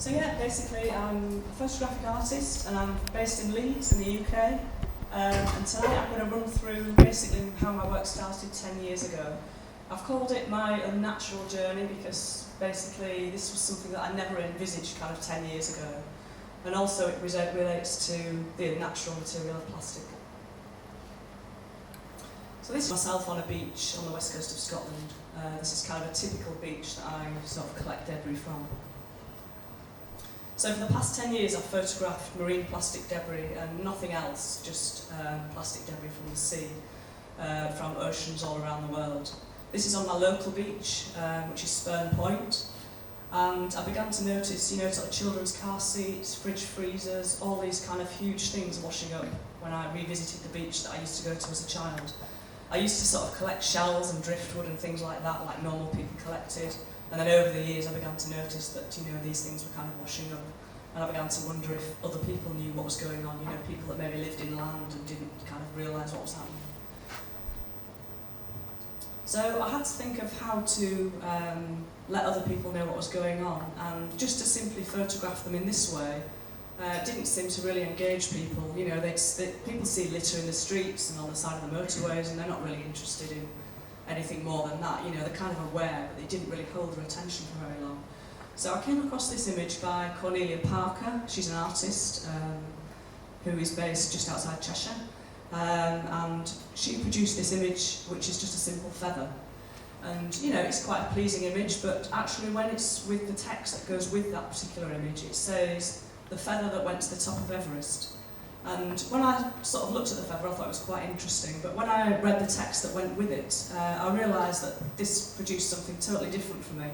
So yeah, basically I'm a photographic artist and I'm based in Leeds in the UK. And tonight I'm going to run through basically how my work started 10 years ago. I've called it my unnatural journey because basically this was something that I never envisaged kind of 10 years ago. And also it relates to the natural material of plastic. So this is myself on a beach on the west coast of Scotland. This is kind of a typical beach that I sort of collect debris from. So for the past 10 years I've photographed marine plastic debris and nothing else, just plastic debris from the sea, from oceans all around the world. This is on my local beach, which is Spurn Point, and I began to notice, sort of children's car seats, fridge freezers, all these kind of huge things washing up when I revisited the beach that I used to go to as a child. I used to sort of collect shells and driftwood and things like that, like normal people collected. And then over the years I began to notice that, these things were kind of washing up. And I began to wonder if other people knew what was going on, people that maybe lived in land and didn't kind of realise what was happening. So I had to think of how to let other people know what was going on, and just to simply photograph them in this way didn't seem to really engage people. People see litter in the streets and on the side of the motorways and they're not really interested in anything more than that. They're kind of aware, but they didn't really hold their attention for very long. So I came across this image by Cornelia Parker. She's an artist who is based just outside Cheshire. And she produced this image, which is just a simple feather. And, it's quite a pleasing image, but actually when it's with the text that goes with that particular image, it says, "The feather that went to the top of Everest." And when I sort of looked at the feather, I thought it was quite interesting, but when I read the text that went with it, I realised that this produced something totally different for me.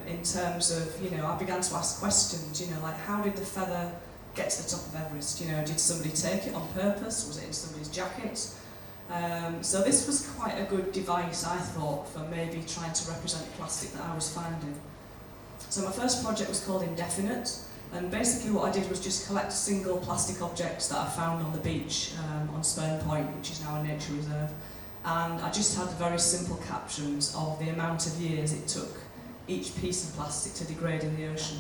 In terms of, I began to ask questions, like how did the feather get to the top of Everest? Did somebody take it on purpose? Was it in somebody's jacket? So this was quite a good device, I thought, for maybe trying to represent plastic that I was finding. So my first project was called Indefinite. And basically what I did was just collect single plastic objects that I found on the beach on Spurn Point, which is now a nature reserve. And I just had very simple captions of the amount of years it took each piece of plastic to degrade in the ocean.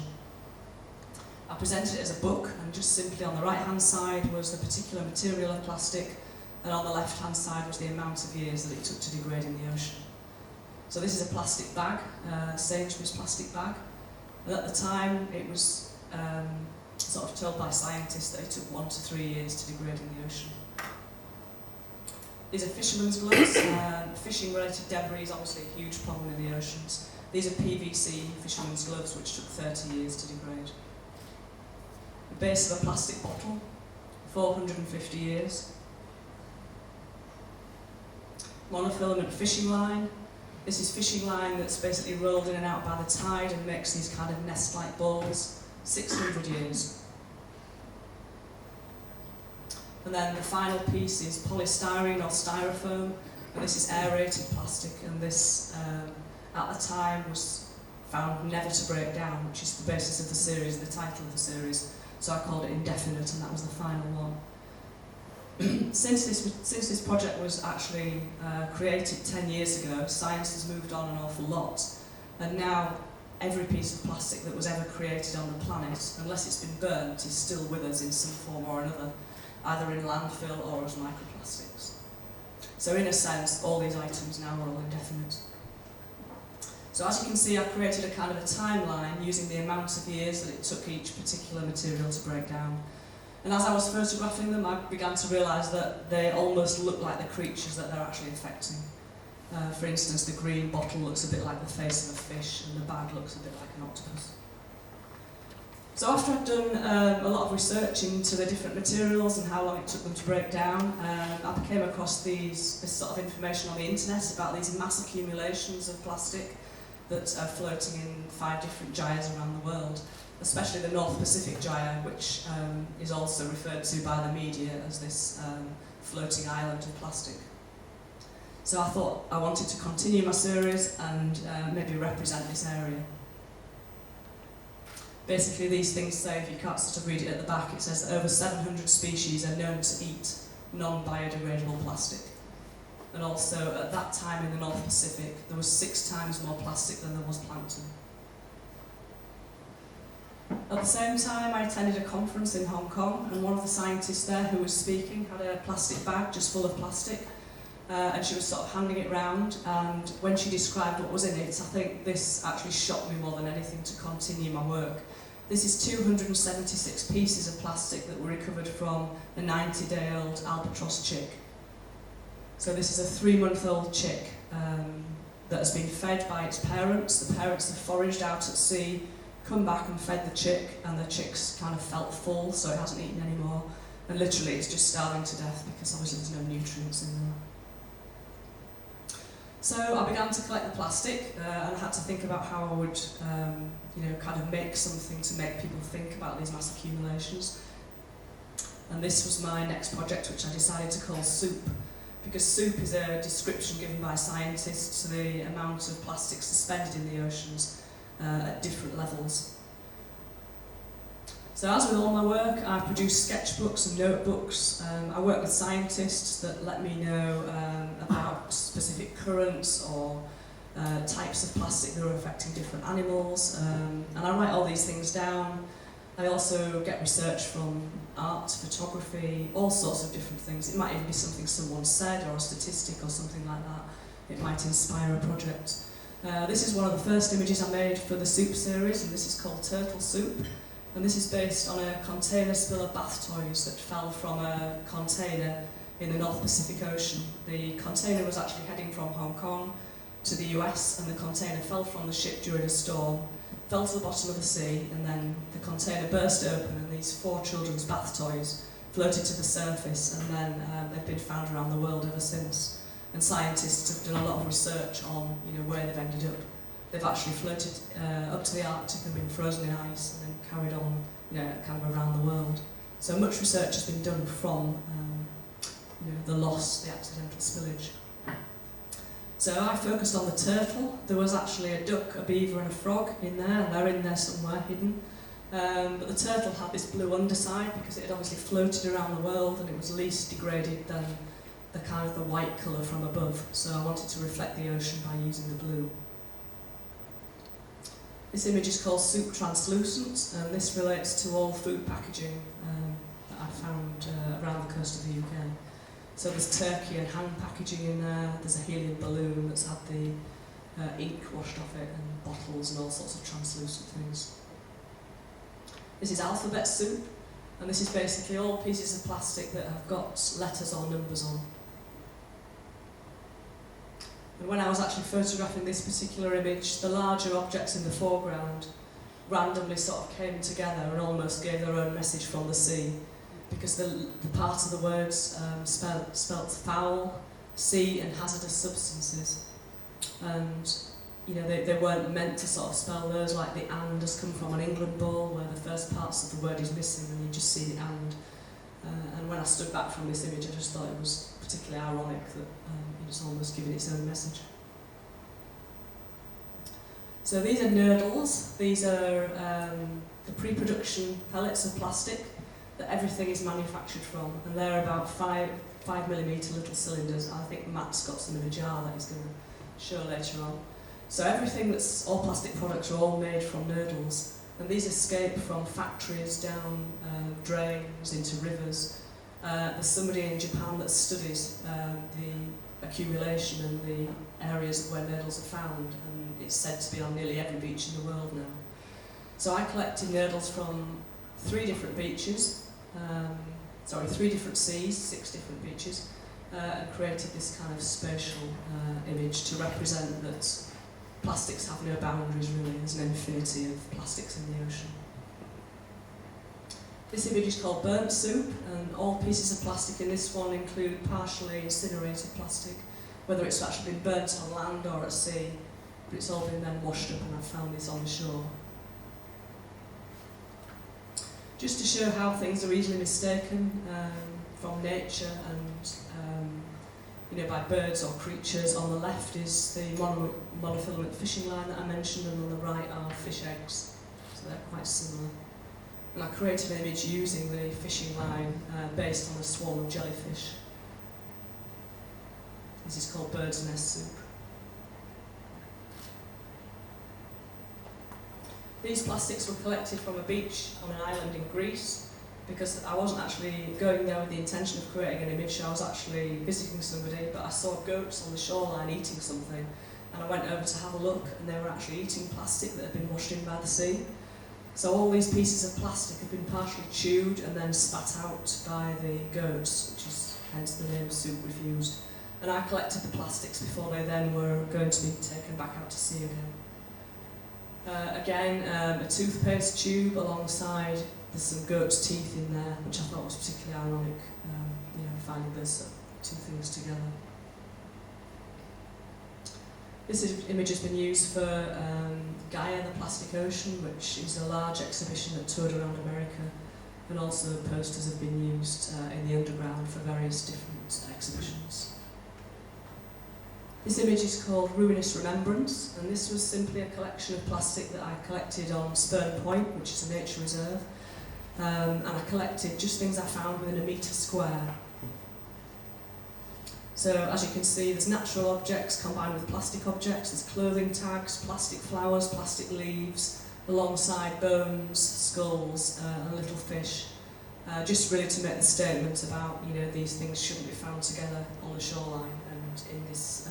I presented it as a book, and just simply on the right hand side was the particular material of plastic, and on the left hand side was the amount of years that it took to degrade in the ocean. So this is a plastic bag, Sainsbury's plastic bag. And at the time it was sort of told by scientists that it took 1 to 3 years to degrade in the ocean. These are fishermen's gloves. Fishing related debris is obviously a huge problem in the oceans. These are PVC fishermen's gloves which took 30 years to degrade. The base of a plastic bottle, 450 years. Monofilament fishing line. This is fishing line that's basically rolled in and out by the tide and makes these kind of nest-like balls. 600 years. And then the final piece is polystyrene or styrofoam, and this is aerated plastic, and this at the time was found never to break down, which is the basis of the series, the title of the series, so I called it Indefinite, and that was the final one. Since this project was actually created 10 years ago, science has moved on an awful lot, and now every piece of plastic that was ever created on the planet, unless it's been burnt, is still with us in some form or another, either in landfill or as microplastics. So in a sense, all these items now are all indefinite. So as you can see, I created a kind of a timeline using the amount of years that it took each particular material to break down. And as I was photographing them, I began to realise that they almost look like the creatures that they're actually affecting. For instance, the green bottle looks a bit like the face of a fish, and the bag looks a bit like an octopus. So after I'd done a lot of research into the different materials and how long it took them to break down, I came across this sort of information on the internet about these mass accumulations of plastic that are floating in 5 different gyres around the world, especially the North Pacific gyre, which is also referred to by the media as this floating island of plastic. So I thought I wanted to continue my series and maybe represent this area. Basically these things say, if you can't sort of read it at the back, it says that over 700 species are known to eat non-biodegradable plastic. And also at that time in the North Pacific, there was 6 times more plastic than there was plankton. At the same time, I attended a conference in Hong Kong, and one of the scientists there who was speaking had a plastic bag just full of plastic, and she was sort of handing it round, and when she described what was in it, I think this actually shocked me more than anything to continue my work. This is 276 pieces of plastic that were recovered from a 90-day-old albatross chick. So this is a 3-month-old chick that has been fed by its parents. The parents have foraged out at sea, come back and fed the chick, and the chick's kind of felt full, so it hasn't eaten anymore. And literally it's just starving to death because obviously there's no nutrients in there. So I began to collect the plastic and I had to think about how I would kind of make something to make people think about these mass accumulations. And this was my next project, which I decided to call Soup, because soup is a description given by scientists to the amount of plastic suspended in the oceans at different levels. So as with all my work, I produce sketchbooks and notebooks. I work with scientists that let me know about specific currents or types of plastic that are affecting different animals, and I write all these things down. I also get research from art, photography, all sorts of different things. It might even be something someone said or a statistic or something like that. It might inspire a project. This is one of the first images I made for the Soup series, and this is called Turtle Soup. And this is based on a container spill of bath toys that fell from a container in the North Pacific Ocean. The container was actually heading from Hong Kong to the US, and the container fell from the ship during a storm, fell to the bottom of the sea, and then the container burst open and these 4 children's bath toys floated to the surface, and then they've been found around the world ever since. And scientists have done a lot of research on where they've ended up. They've actually floated up to the Arctic and been frozen in ice and then carried on kind of around the world. So much research has been done from the loss, the accidental spillage. So I focused on the turtle. There was actually a duck, a beaver and a frog in there, and they're in there somewhere hidden. But the turtle had this blue underside because it had obviously floated around the world and it was least degraded than the kind of the white colour from above. So I wanted to reflect the ocean by using the blue. This image is called Soup Translucent, and this relates to all food packaging that I found around the coast of the UK. So there's turkey and ham packaging in there, there's a helium balloon that's had the ink washed off it, and bottles and all sorts of translucent things. This is alphabet soup, and this is basically all pieces of plastic that have got letters or numbers on. And when I was actually photographing this particular image, the larger objects in the foreground randomly sort of came together and almost gave their own message from the sea, because the part of the words spelt foul, sea and hazardous substances. And they weren't meant to sort of spell those, like the and has come from an England ball where the first parts of the word is missing and you just see the and. And when I stood back from this image, I just thought it was particularly ironic that it's almost giving its own message. So these are nurdles. These are the pre-production pellets of plastic that everything is manufactured from, and they're about 5mm little cylinders. I think Matt's got some in a jar that he's going to show later on. So all plastic products are all made from nurdles, and these escape from factories down drains into rivers. There's somebody in Japan that studies the accumulation and the areas of where nurdles are found, and it's said to be on nearly every beach in the world now. So I collected nurdles from 3 different beaches, 3 different seas, 6 different beaches, and created this kind of spatial image to represent that plastics have no boundaries really, there's an infinity of plastics in the ocean. This image is called Burnt Soup, and all pieces of plastic in this one include partially incinerated plastic, whether it's actually been burnt on land or at sea, but it's all been then washed up and I've found this on the shore. Just to show how things are easily mistaken from nature and by birds or creatures. On the left is the monofilament fishing line that I mentioned, and on the right are fish eggs, so they're quite similar. And I created an image using the fishing line based on a swarm of jellyfish. This is called Bird's Nest Soup. These plastics were collected from a beach on an island in Greece, because I wasn't actually going there with the intention of creating an image. I was actually visiting somebody, but I saw goats on the shoreline eating something, and I went over to have a look, and they were actually eating plastic that had been washed in by the sea. So all these pieces of plastic have been partially chewed and then spat out by the goats, which is hence the name soup refused. And I collected the plastics before they then were going to be taken back out to sea again. A toothpaste tube alongside, there's some goat's teeth in there, which I thought was particularly ironic, finding those two things together. This image has been used for Gaia and the Plastic Ocean, which is a large exhibition that toured around America, and also posters have been used in the underground for various different exhibitions. This image is called Ruinous Remembrance, and this was simply a collection of plastic that I collected on Spurn Point, which is a nature reserve, and I collected just things I found within a metre square. So as you can see, there's natural objects combined with plastic objects, there's clothing tags, plastic flowers, plastic leaves, alongside bones, skulls, and little fish, just really to make the statement about, these things shouldn't be found together on the shoreline and in this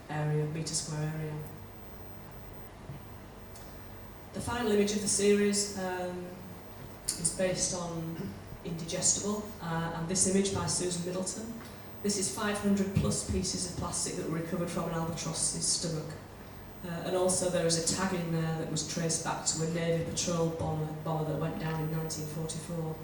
area, metre square area. The final image of the series is based on Indigestible, and this image by Susan Middleton. This is 500 plus pieces of plastic that were recovered from an albatross's stomach. And also there is a tag in there that was traced back to a Navy patrol bomber that went down in 1944.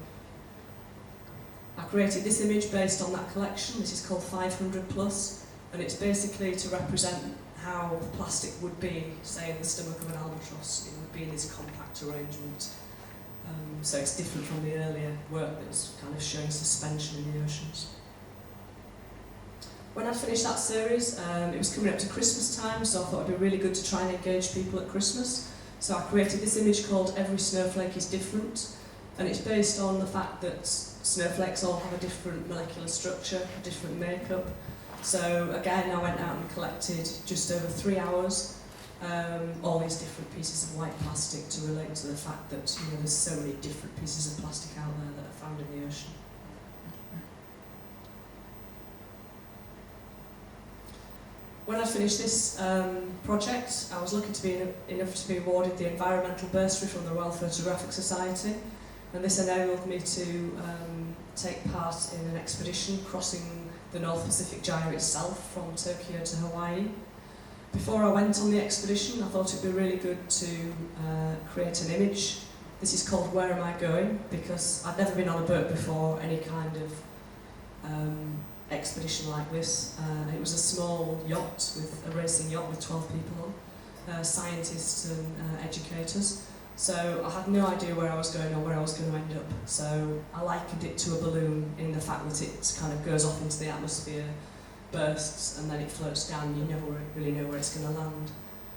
I created this image based on that collection. This is called 500 plus, and it's basically to represent how the plastic would be, say, in the stomach of an albatross. It would be in this compact arrangement. So it's different from the earlier work that was kind of showing suspension in the oceans. When I finished that series, it was coming up to Christmas time, so I thought it'd be really good to try and engage people at Christmas. So I created this image called Every Snowflake is Different, and it's based on the fact that snowflakes all have a different molecular structure, a different makeup. So again, I went out and collected just over 3 hours, all these different pieces of white plastic to relate to the fact that there's so many different pieces of plastic out there that are found in the ocean. When I finished this project, I was lucky to be enough to be awarded the Environmental Bursary from the Royal Photographic Society, and this enabled me to take part in an expedition crossing the North Pacific Gyre itself from Tokyo to Hawaii. Before I went on the expedition, I thought it would be really good to create an image. This is called Where Am I Going? Because I'd never been on a boat before, any kind of expedition like this. It was a small yacht, a racing yacht with 12 people on, scientists and educators. So I had no idea where I was going or where I was going to end up. So I likened it to a balloon in the fact that it kind of goes off into the atmosphere, bursts, and then it floats down. You never really know where it's going to land.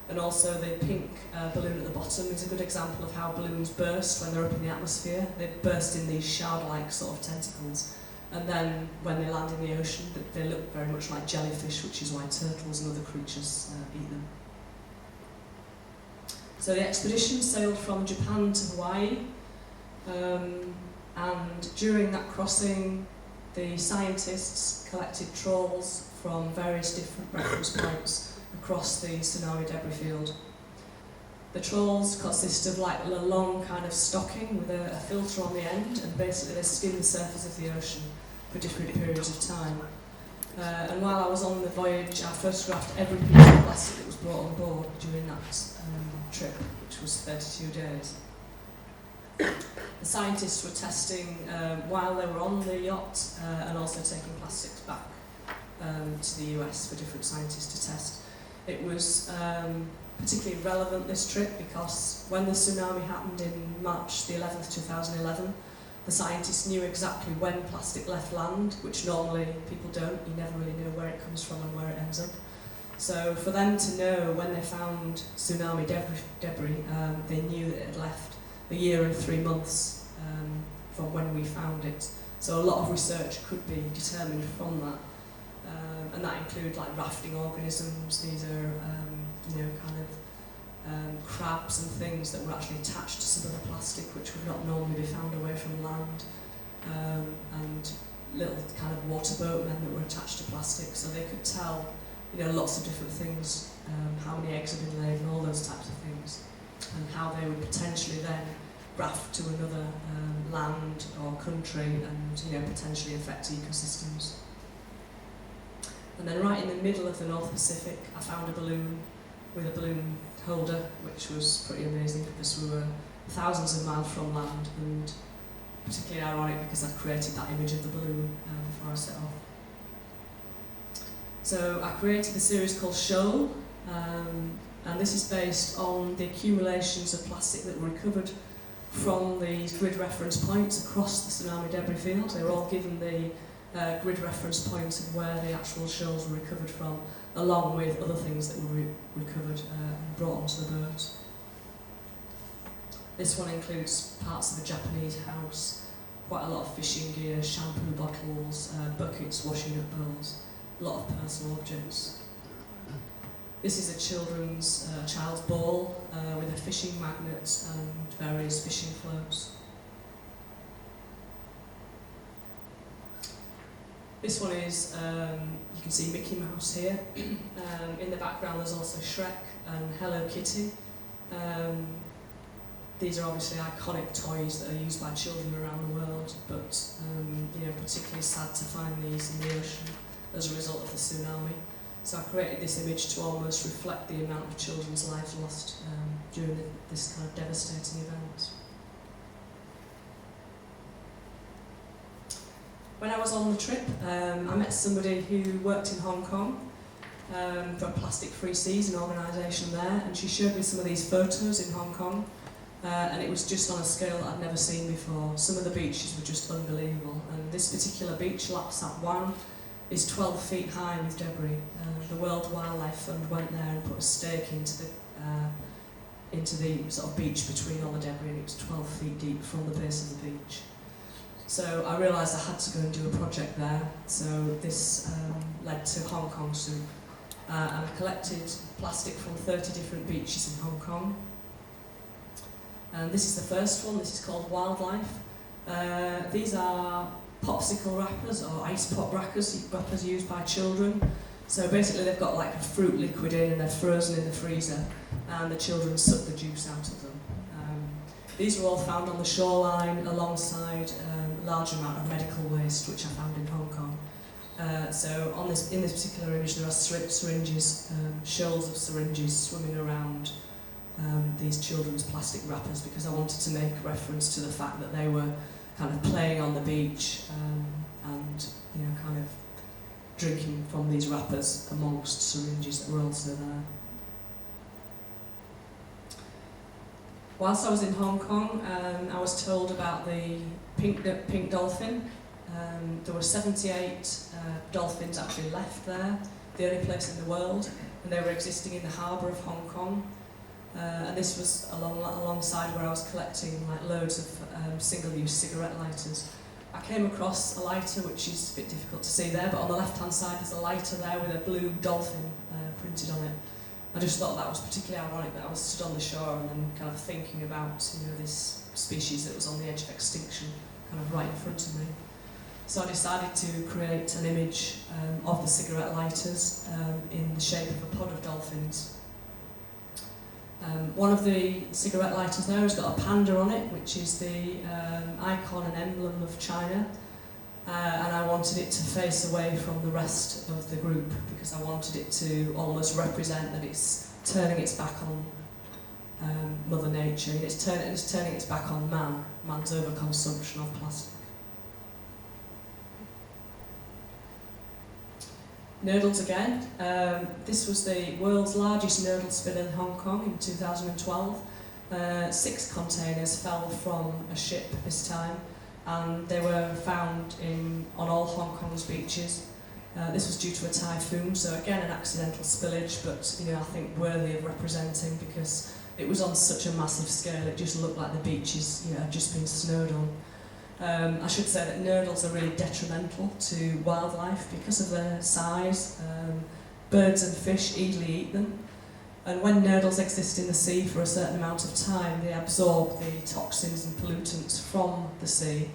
And also the pink balloon at the bottom is a good example of how balloons burst when they're up in the atmosphere. They burst in these shard-like sort of tentacles. And then when they land in the ocean, they look very much like jellyfish, which is why turtles and other creatures eat them. So the expedition sailed from Japan to Hawaii, and during that crossing, the scientists collected trawls from various different reference points across the tsunami debris field. The trawls consist of like a long kind of stocking with a filter on the end, and basically they skim the surface of the ocean for different periods of time. And while I was on the voyage, I photographed every piece of plastic that was brought on board during that trip, which was 32 days. The scientists were testing while they were on the yacht, and also taking plastics back to the US for different scientists to test. It was particularly relevant, this trip, because when the tsunami happened in March the 11th, 2011, the scientists knew exactly when plastic left land, which normally people don't. You never really know where it comes from and where it ends up. So for them to know when they found tsunami debris, they knew that it had left a year and 3 months from when we found it. So a lot of research could be determined from that. And that include like rafting organisms. These are kind of crabs and things that were actually attached to some of the plastic, which would not normally be found away from land, and little kind of water boatmen that were attached to plastic, so they could tell, lots of different things, how many eggs had been laid and all those types of things, and how they would potentially then graft to another land or country and potentially affect ecosystems. And then right in the middle of the North Pacific, I found a balloon with a balloon holder, which was pretty amazing because we were thousands of miles from land, and particularly ironic because I'd created that image of the balloon before I set off. So I created a series called Shoal, and this is based on the accumulations of plastic that were recovered from these grid reference points across the tsunami debris field. They were all given the grid reference points of where the actual shoals were recovered from, along with other things that were recovered and brought onto the boat. This one includes parts of a Japanese house, quite a lot of fishing gear, shampoo bottles, buckets, washing up bowls, a lot of personal objects. This is a child's ball with a fishing magnet and various fishing floats. This one is, you can see Mickey Mouse here. In the background there's also Shrek and Hello Kitty. These are obviously iconic toys that are used by children around the world, but particularly sad to find these in the ocean as a result of the tsunami. So I created this image to almost reflect the amount of children's lives lost during this kind of devastating event. When I was on the trip, I met somebody who worked in Hong Kong for Plastic Free Seas, an organisation there, and she showed me some of these photos in Hong Kong, and it was just on a scale that I'd never seen before. Some of the beaches were just unbelievable, and this particular beach, Lap Sap Wan, is 12 feet high with debris. The World Wildlife Fund went there and put a stake into the sort of beach between all the debris, and it was 12 feet deep from the base of the beach. So I realised I had to go and do a project there, so this led to Hong Kong Soup. And I collected plastic from 30 different beaches in Hong Kong. And this is the first one, this is called Wildlife. These are popsicle wrappers or ice pop wrappers used by children. So basically they've got like a fruit liquid in and they're frozen in the freezer, and the children suck the juice out of them. These were all found on the shoreline alongside a large amount of medical waste which I found in Hong Kong. So in this particular image there are syringes, shoals of syringes swimming around these children's plastic wrappers, because I wanted to make reference to the fact that they were kind of playing on the beach and kind of drinking from these wrappers amongst syringes that were also there. Whilst I was in Hong Kong, I was told about the pink dolphin. There were 78 dolphins actually left there, the only place in the world, and they were existing in the harbour of Hong Kong. And this was alongside where I was collecting like loads of single-use cigarette lighters. I came across a lighter which is a bit difficult to see there, but on the left-hand side there's a lighter there with a blue dolphin printed on it. I just thought that was particularly ironic that I was stood on the shore and then kind of thinking about this species that was on the edge of extinction kind of right in front of me. So I decided to create an image of the cigarette lighters in the shape of a pod of dolphins. One of the cigarette lighters there has got a panda on it, which is the icon and emblem of China, and I wanted it to face away from the rest of the group because I wanted it to almost represent that it's turning its back on Mother Nature, and it's turning its back on man's overconsumption of plastic. Nurdles again. This was the world's largest nurdle spill in Hong Kong in 2012. 6 containers fell from a ship this time, and they were found on all Hong Kong's beaches. This was due to a typhoon, so again an accidental spillage, but I think worthy of representing because it was on such a massive scale. It just looked like the beaches had just been snowed on. I should say that nurdles are really detrimental to wildlife because of their size. Birds and fish easily eat them. And when nurdles exist in the sea for a certain amount of time, they absorb the toxins and pollutants from the sea.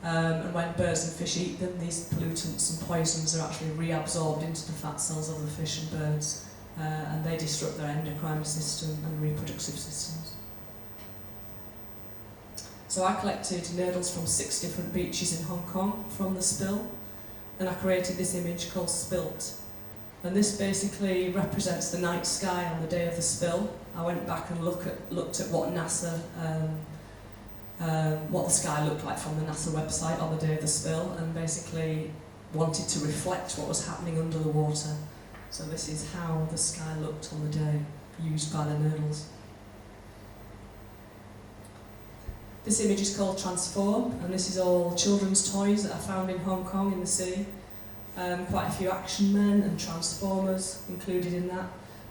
And when birds and fish eat them, these pollutants and poisons are actually reabsorbed into the fat cells of the fish and birds, and they disrupt their endocrine system and reproductive systems. So I collected nurdles from 6 different beaches in Hong Kong from the spill, and I created this image called Spilt. And this basically represents the night sky on the day of the spill. I went back and looked at what NASA, what the sky looked like from the NASA website on the day of the spill, and basically wanted to reflect what was happening under the water. So this is how the sky looked on the day used by the nurdles. This image is called Transform, and this is all children's toys that I found in Hong Kong in the sea. Quite a few action men and transformers included in that.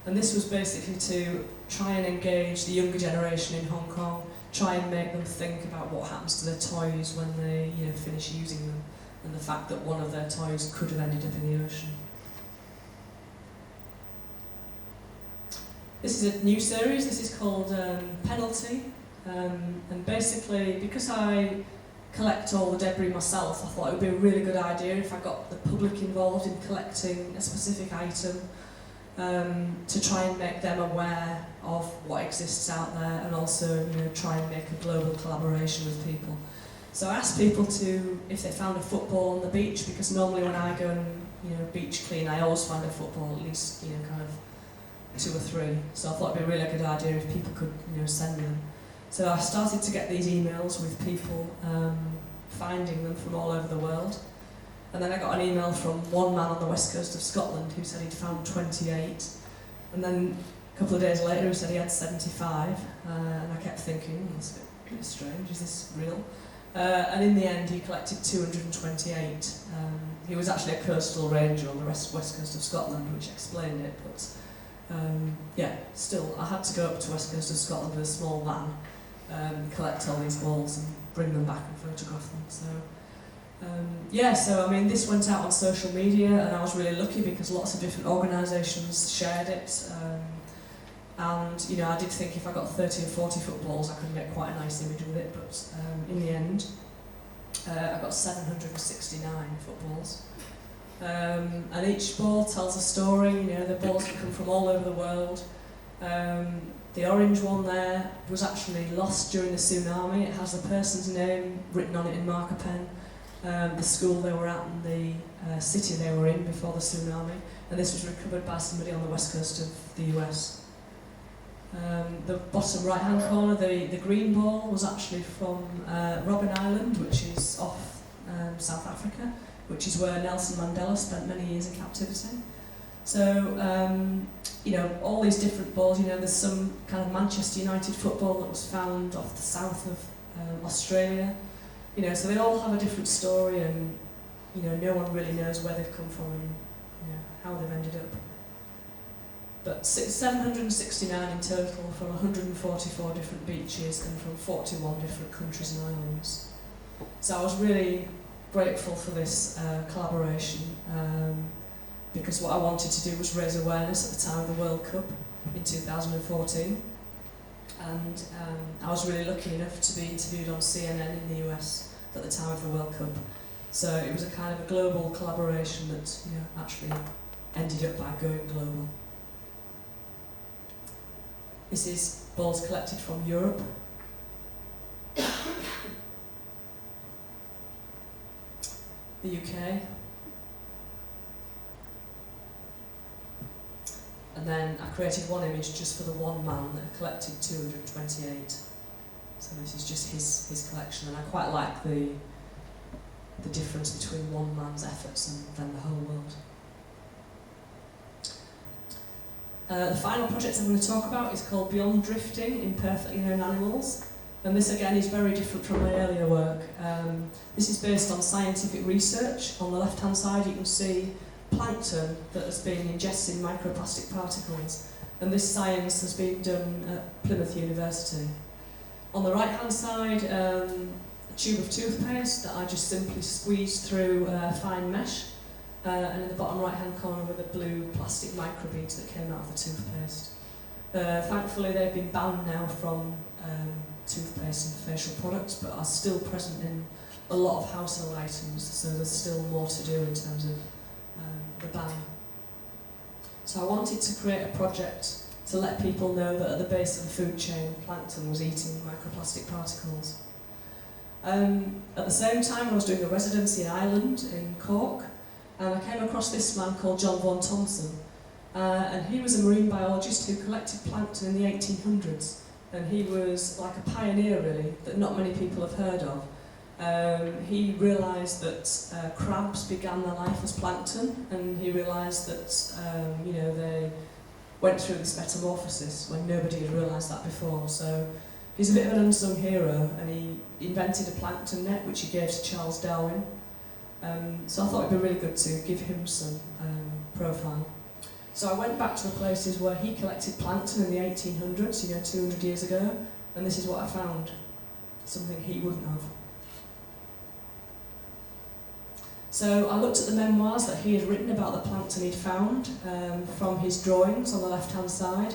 And this was basically to try and engage the younger generation in Hong Kong, try and make them think about what happens to their toys when they finish using them, and the fact that one of their toys could have ended up in the ocean. This is a new series. This is called Penalty. And basically, because I collect all the debris myself, I thought it would be a really good idea if I got the public involved in collecting a specific item, to try and make them aware of what exists out there, and also try and make a global collaboration with people. So I asked people to, if they found a football on the beach, because normally when I go and beach clean, I always find a football, at least kind of 2 or 3. So I thought it'd be a really good idea if people could send me them. So I started to get these emails with people finding them from all over the world. And then I got an email from one man on the west coast of Scotland who said he'd found 28. And then a couple of days later he said he had 75. And I kept thinking, that's a bit strange, is this real? And in the end he collected 228. He was actually a coastal ranger on the west coast of Scotland, which explained it, but still I had to go up to west coast of Scotland with a small van, collect all these balls and bring them back and photograph them. So I mean, this went out on social media, and I was really lucky because lots of different organisations shared it. And I did think if I got 30 or 40 footballs, I could make quite a nice image with it. But in the end, I got 769 footballs. And each ball tells a story. The balls can come from all over the world. The orange one there was actually lost during the tsunami. It has the person's name written on it in marker pen, the school they were at and the city they were in before the tsunami. And this was recovered by somebody on the west coast of the US. The bottom right hand corner, the green ball, was actually from Robben Island, which is off South Africa, which is where Nelson Mandela spent many years in captivity. So, all these different balls, there's some kind of Manchester United football that was found off the south of Australia. So they all have a different story, and, no one really knows where they've come from and, how they've ended up. But 769 in total from 144 different beaches and from 41 different countries and islands. So I was really grateful for this collaboration, because what I wanted to do was raise awareness at the time of the World Cup in 2014, and I was really lucky enough to be interviewed on CNN in the US at the time of the World Cup. So it was a kind of a global collaboration that actually ended up by going global. This is balls collected from Europe. The UK. And then I created one image just for the one man that collected 228. So this is just his collection, and I quite like the difference between one man's efforts and then the whole world. The final project I'm going to talk about is called Beyond Drifting, Imperfectly Known Animals. And this again is very different from my earlier work. This is based on scientific research. On the left hand side you can see plankton that has been ingesting microplastic particles, and this science has been done at Plymouth University. On the right hand side, a tube of toothpaste that I just simply squeezed through fine mesh, and in the bottom right hand corner were the blue plastic microbeads that came out of the toothpaste. Thankfully they've been banned now from toothpaste and facial products, but are still present in a lot of household items, so there's still more to do in terms of the ban. So I wanted to create a project to let people know that at the base of the food chain, plankton was eating microplastic particles. At the same time, I was doing a residency in Ireland, in Cork, and I came across this man called John Vaughan Thompson. And he was a marine biologist who collected plankton in the 1800s. And he was like a pioneer, really, that not many people have heard of. He realised that crabs began their life as plankton, and he realised that they went through this metamorphosis when nobody had realised that before. So he's a bit of an unsung hero, and he invented a plankton net which he gave to Charles Darwin. So I thought it'd be really good to give him some profile. So I went back to the places where he collected plankton in the 1800s, 200 years ago, and this is what I found, something he wouldn't have. So I looked at the memoirs that he had written about the plankton he'd found from his drawings on the left-hand side.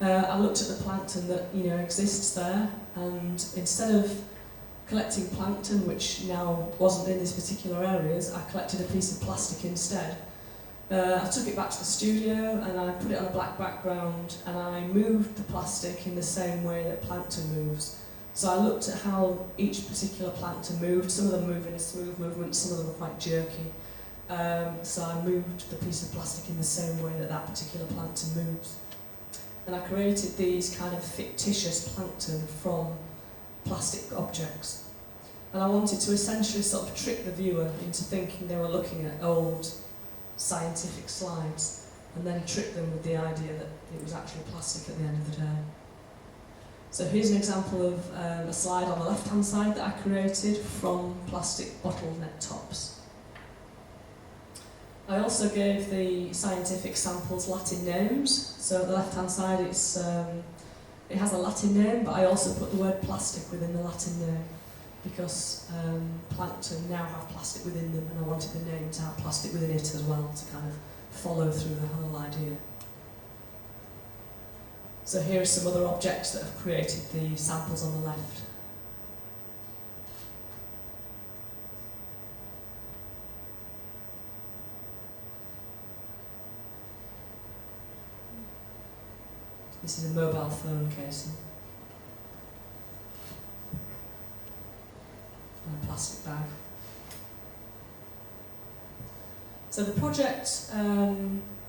I looked at the plankton that exists there, and instead of collecting plankton, which now wasn't in these particular areas, I collected a piece of plastic instead. I took it back to the studio and I put it on a black background, and I moved the plastic in the same way that plankton moves. So I looked at how each particular plankton moved. Some of them move in a smooth movement, some of them are quite jerky. So I moved the piece of plastic in the same way that that particular plankton moves. And I created these kind of fictitious plankton from plastic objects. And I wanted to essentially sort of trick the viewer into thinking they were looking at old scientific slides, and then trick them with the idea that it was actually plastic at the end of the day. So here's an example of a slide on the left-hand side that I created from plastic bottle net tops. I also gave the scientific samples Latin names. So at the left-hand side it has a Latin name, but I also put the word plastic within the Latin name, because plankton now have plastic within them, and I wanted the name to have plastic within it as well, to kind of follow through the whole idea. So here are some other objects that have created the samples on the left. This is a mobile phone casing. And a plastic bag. So the project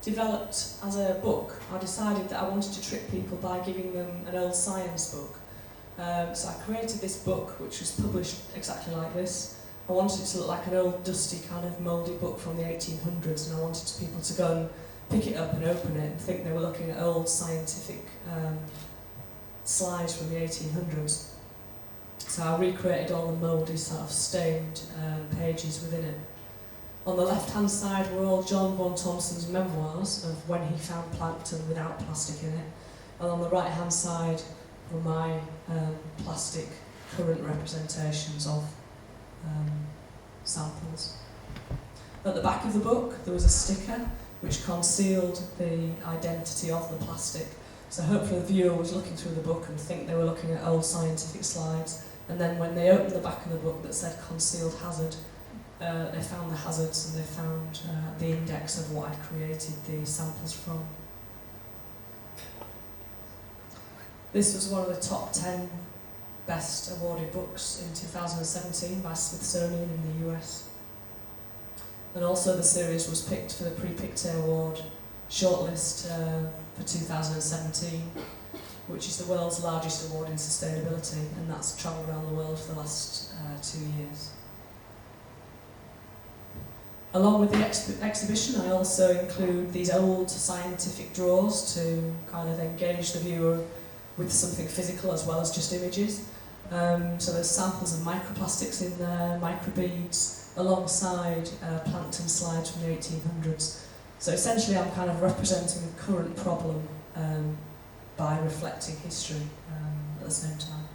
developed as a book. I decided that I wanted to trick people by giving them an old science book. So I created this book, which was published exactly like this. I wanted it to look like an old dusty kind of mouldy book from the 1800s, and I wanted people to go and pick it up and open it and think they were looking at old scientific slides from the 1800s. So I recreated all the mouldy sort of stained pages within it. On the left-hand side were all John Vaughan Thompson's memoirs of when he found plankton without plastic in it. And on the right-hand side were my plastic current representations of samples. At the back of the book there was a sticker which concealed the identity of the plastic. So hopefully the viewer was looking through the book and think they were looking at old scientific slides, and then when they opened the back of the book that said concealed hazard, they found the hazards, and they found the index of what I'd created the samples from. This was one of the top 10 best awarded books in 2017 by Smithsonian in the US. And also the series was picked for the Pre-Pictet Award shortlist for 2017, which is the world's largest award in sustainability, and that's travelled around the world for the last 2 years. Along with the exhibition, I also include these old scientific drawers to kind of engage the viewer with something physical as well as just images. So there's samples of microplastics in there, microbeads, alongside plankton slides from the 1800s. So essentially I'm kind of representing a current problem by reflecting history at the same time.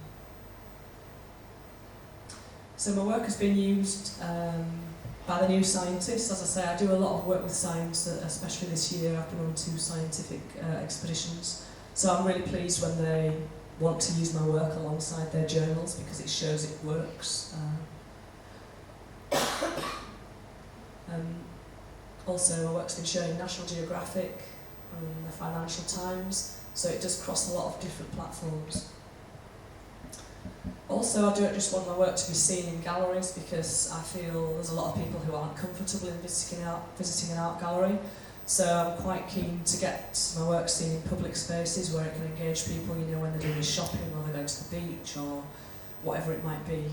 So my work has been used by the New Scientist. As I say, I do a lot of work with science, especially this year. I've been on 2 scientific expeditions. So I'm really pleased when they want to use my work alongside their journals because it shows it works. Also, my work's been shown in National Geographic and the Financial Times, so it does cross a lot of different platforms. Also, I don't just want my work to be seen in galleries because I feel there's a lot of people who aren't comfortable in visiting an art gallery. So I'm quite keen to get my work seen in public spaces where it can engage people, you know, when they're doing shopping or they're going to the beach or whatever it might be.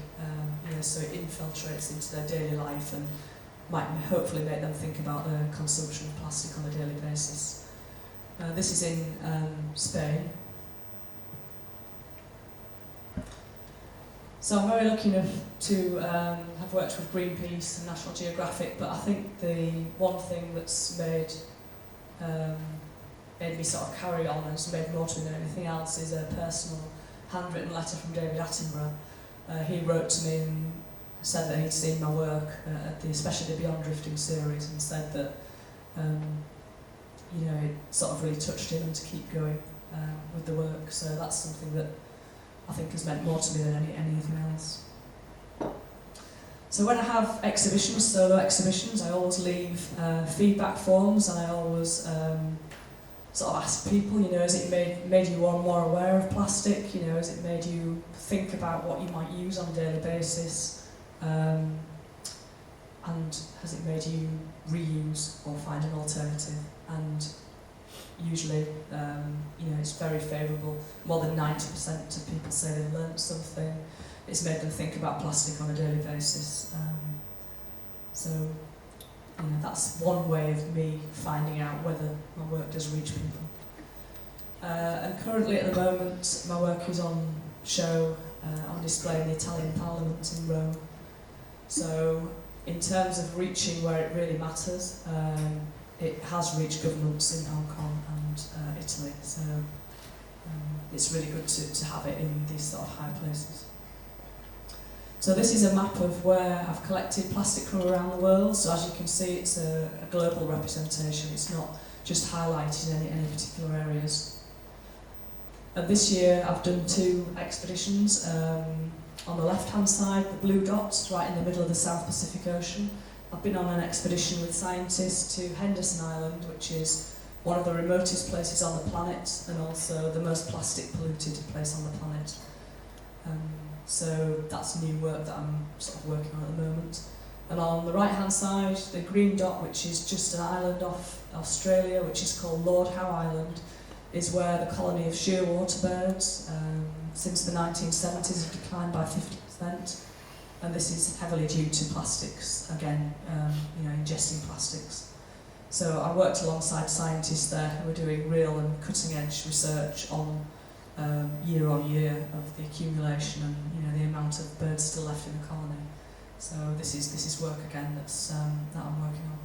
You know, so it infiltrates into their daily life and might hopefully make them think about the consumption of plastic on a daily basis. This is in Spain. So I'm very lucky enough to have worked with Greenpeace and National Geographic, but I think the one thing that's made me sort of carry on and has made more to me than anything else is a personal handwritten letter from David Attenborough. He wrote to me and said that he'd seen my work, especially the Beyond Drifting series, and said that you know, it sort of really touched him and to keep going with the work. So that's something that I think has meant more to me than anything else. So when I have exhibitions, solo exhibitions, I always leave feedback forms, and I always sort of ask people, you know, has it made you more aware of plastic? You know, has it made you think about what you might use on a daily basis? And has it made you reuse or find an alternative? And usually, you know, it's very favourable. More than 90% of people say they've learnt something. It's made them think about plastic on a daily basis. So, you know, that's one way of me finding out whether my work does reach people. And currently, at the moment, my work is on show, on display in the Italian Parliament in Rome. So, in terms of reaching where it really matters, it has reached governments in Hong Kong and Italy, so it's really good to have it in these sort of high places. So this is a map of where I've collected plastic from around the world. So as you can see, it's a global representation. It's not just highlighted in any particular areas. And this year I've done 2 expeditions. On the left-hand side, the blue dots, right in the middle of the South Pacific Ocean. I've been on an expedition with scientists to Henderson Island, which is one of the remotest places on the planet and also the most plastic polluted place on the planet. So that's new work that I'm sort of working on at the moment. And on the right-hand side, the green dot, which is just an island off Australia, which is called Lord Howe Island, is where the colony of shearwater birds since the 1970s have declined by 50%. And this is heavily due to plastics, again, you know, ingesting plastics. So I worked alongside scientists there who were doing real and cutting-edge research on year on year of the accumulation and, you know, the amount of birds still left in the colony. So this is work again that I'm working on.